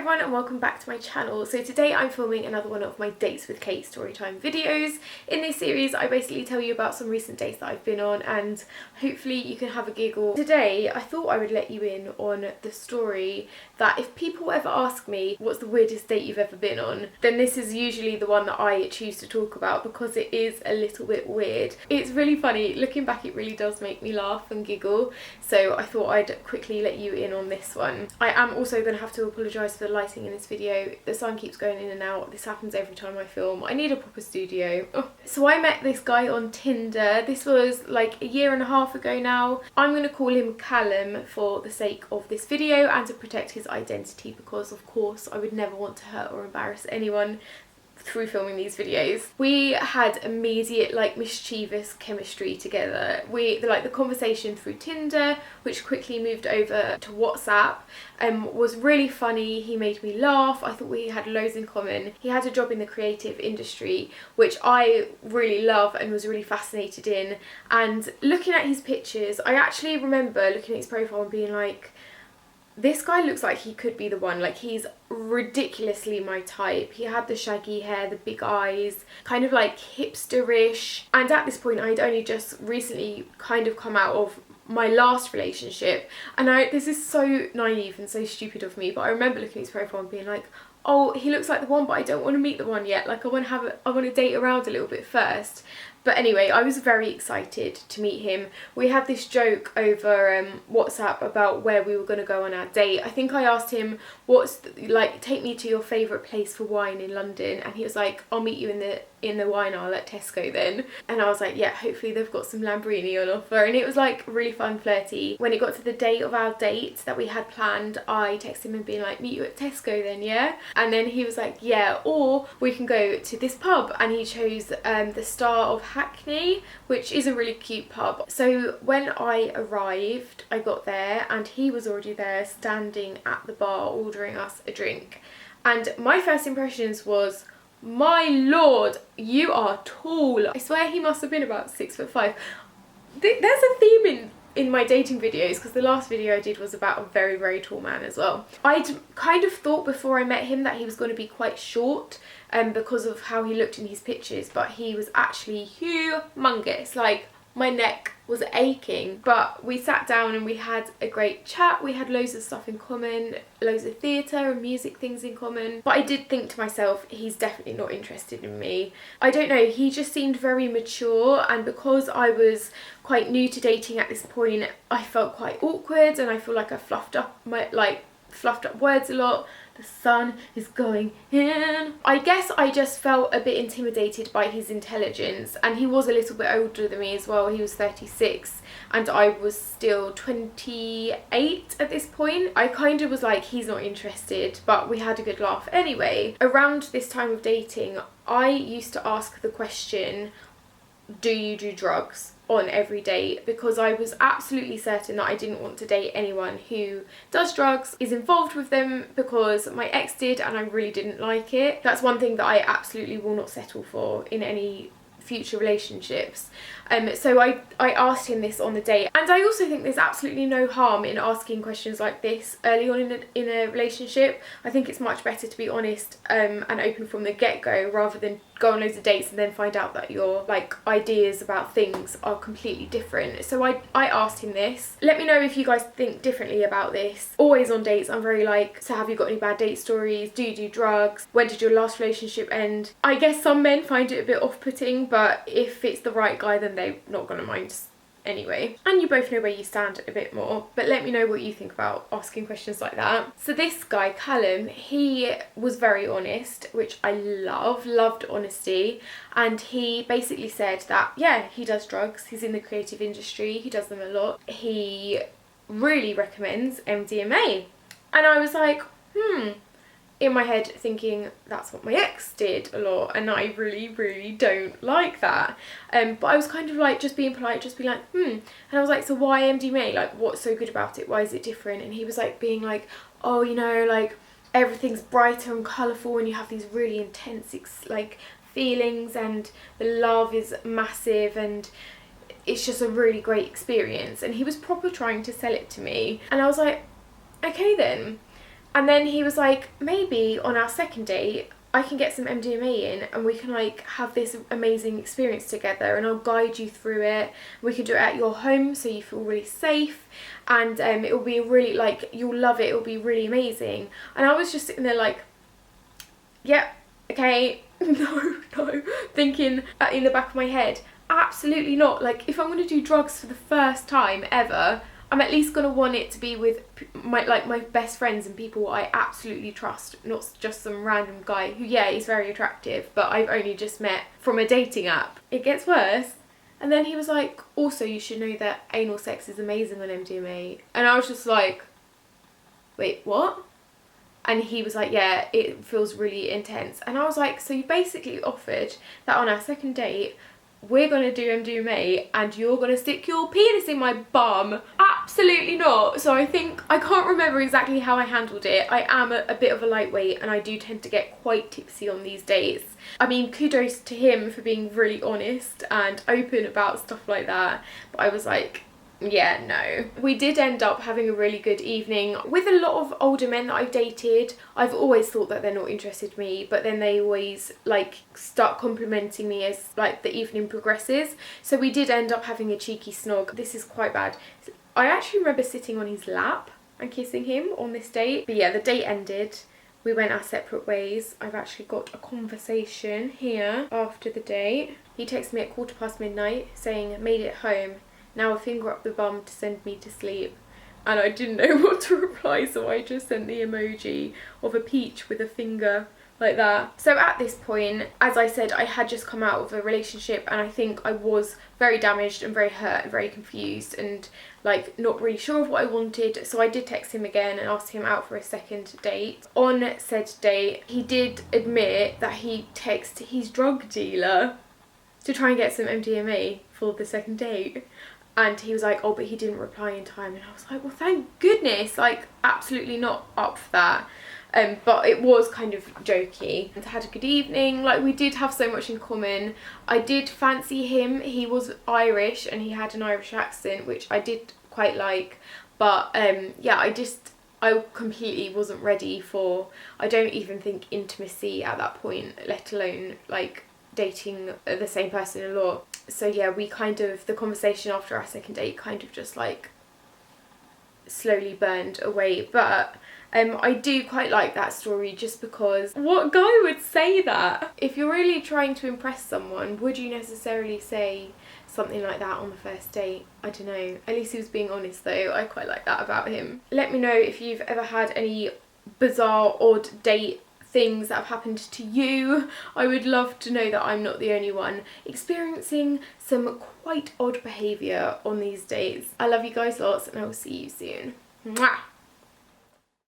everyone and welcome back to my channel. So today I'm filming another one of my Dates with Kate storytime videos. In this series I basically tell you about some recent dates that I've been on and hopefully you can have a giggle. Today I thought I would let you in on the story that if people ever ask me what's the weirdest date you've ever been on, then this is usually the one that I choose to talk about because it is a little bit weird. It's really funny. Looking back it really does make me laugh and giggle, so I thought I'd quickly let you in on this one. I am also going to have to apologise for the lighting in this video. The sun keeps going in and out. This happens every time I film. I need a proper studio. Oh. So I met this guy on Tinder. This was like a year and a half ago now. I'm going to call him Callum for the sake of this video and to protect his identity because of course I would never want to hurt or embarrass anyone through filming these videos. We had immediate like mischievous chemistry together. The conversation through Tinder, which quickly moved over to WhatsApp, was really funny. He made me laugh. I thought we had loads in common. He had a job in the creative industry, which I really love and was really fascinated in. And looking at his pictures, I actually remember looking at his profile and being like, this guy looks like he could be the one. Like, he's ridiculously my type. He had the shaggy hair, the big eyes, kind of like hipsterish. And at this point I'd only just recently kind of come out of my last relationship, and this is so naive and so stupid of me, but I remember looking at his profile and being like, oh, he looks like the one, but I don't want to meet the one yet. Like, I want to date around a little bit first. But anyway, I was very excited to meet him. We had this joke over WhatsApp about where we were going to go on our date. I think I asked him, take me to your favourite place for wine in London, and he was like, I'll meet you in the wine aisle at Tesco then. And I was like, yeah, hopefully they've got some Lamborghini on offer. And it was like really fun, flirty. When it got to the date of our date that we had planned, I texted him and being like, meet you at Tesco then, yeah? And then he was like, yeah, or we can go to this pub, and he chose the Star of Hackney, which is a really cute pub. So when I arrived, I got there and he was already there standing at the bar ordering us a drink. And my first impressions was, my lord, you are tall. I swear he must have been about 6'5". There's a theme in my dating videos, because the last video I did was about a very, very tall man as well. I'd kind of thought before I met him that he was going to be quite short because of how he looked in his pictures, but he was actually humongous. Like, my neck was aching. But we sat down and we had a great chat. We had loads of stuff in common, loads of theatre and music things in common. But I did think to myself, he's definitely not interested in me. I don't know, he just seemed very mature, and because I was quite new to dating at this point, I felt quite awkward, and I feel like I fluffed up words a lot. The sun is going in. I guess I just felt a bit intimidated by his intelligence, and he was a little bit older than me as well. He was 36 and I was still 28 at this point. I kind of was like, he's not interested, but we had a good laugh anyway. Around this time of dating, I used to ask the question, do you do drugs, on every date, because I was absolutely certain that I didn't want to date anyone who does drugs, is involved with them, because my ex did and I really didn't like it. That's one thing that I absolutely will not settle for in any future relationships. So I asked him this on the date, and I also think there's absolutely no harm in asking questions like this early on in a relationship. I think it's much better to be honest and open from the get-go, rather than go on loads of dates and then find out that your ideas about things are completely different. So I asked him this. Let me know if you guys think differently about this. Always on dates I'm very like, so have you got any bad date stories? Do you do drugs? When did your last relationship end? I guess some men find it a bit off-putting, but if it's the right guy then they're not gonna mind anyway. And you both know where you stand a bit more, but let me know what you think about asking questions like that. So this guy Callum, he was very honest, which I loved honesty, and he basically said that yeah, he does drugs, he's in the creative industry, he does them a lot, he really recommends MDMA. And I was like, in my head thinking that's what my ex did a lot, and I really don't like that. But I was kind of like just being polite, just being like, and I was like, so why MDMA? Like, what's so good about it? Why is it different? And he was like being like, oh, you know, like everything's brighter and colourful and you have these really intense feelings, and the love is massive, and it's just a really great experience. And he was proper trying to sell it to me, and I was like, okay then. And then he was like, maybe on our second date I can get some MDMA in and we can like have this amazing experience together, and I'll guide you through it. We can do it at your home so you feel really safe, and it will be really, like, you'll love it, it will be really amazing. And I was just sitting there like, yep, okay, no, thinking in the back of my head, absolutely not. Like, if I'm going to do drugs for the first time ever, I'm at least going to want it to be with my best friends and people I absolutely trust, not just some random guy who, yeah, he's very attractive, but I've only just met from a dating app. It gets worse. And then he was like, also, you should know that anal sex is amazing on MDMA. And I was just like, wait, what? And he was like, yeah, it feels really intense. And I was like, so you basically offered that on our second date, we're going to do MDMA and you're going to stick your penis in my bum? Absolutely not. So I can't remember exactly how I handled it. I am a bit of a lightweight and I do tend to get quite tipsy on these dates. I mean, kudos to him for being really honest and open about stuff like that. But I was like, yeah, no. We did end up having a really good evening with a lot of older men that I've dated. I've always thought that they're not interested in me, but then they always like start complimenting me as like the evening progresses. So we did end up having a cheeky snog. This is quite bad. I actually remember sitting on his lap and kissing him on this date. But yeah, the date ended. We went our separate ways. I've actually got a conversation here after the date. He texted me at midnight saying, made it home. Now a finger up the bum to send me to sleep. And I didn't know what to reply, so I just sent the emoji of a peach with a finger like that. So at this point, as I said, I had just come out of a relationship and I think I was very damaged and very hurt and very confused and like not really sure of what I wanted. So I did text him again and ask him out for a second date. On said date, he did admit that he texted his drug dealer to try and get some MDMA for the second date. And he was like, oh, but he didn't reply in time. And I was like, well, thank goodness. Like, absolutely not up for that. But it was kind of jokey. And I had a good evening. Like, we did have so much in common. I did fancy him. He was Irish and he had an Irish accent, which I did quite like. But yeah, I completely wasn't ready for, I don't even think, intimacy at that point, let alone like dating the same person a lot. So yeah, we kind of, the conversation after our second date kind of just like slowly burned away. But I do quite like that story just because what guy would say that? If you're really trying to impress someone, would you necessarily say something like that on the first date? I don't know. At least he was being honest though. I quite like that about him. Let me know if you've ever had any bizarre, odd date things that have happened to you. I would love to know that I'm not the only one experiencing some quite odd behaviour on these dates. I love you guys lots and I will see you soon. Mwah!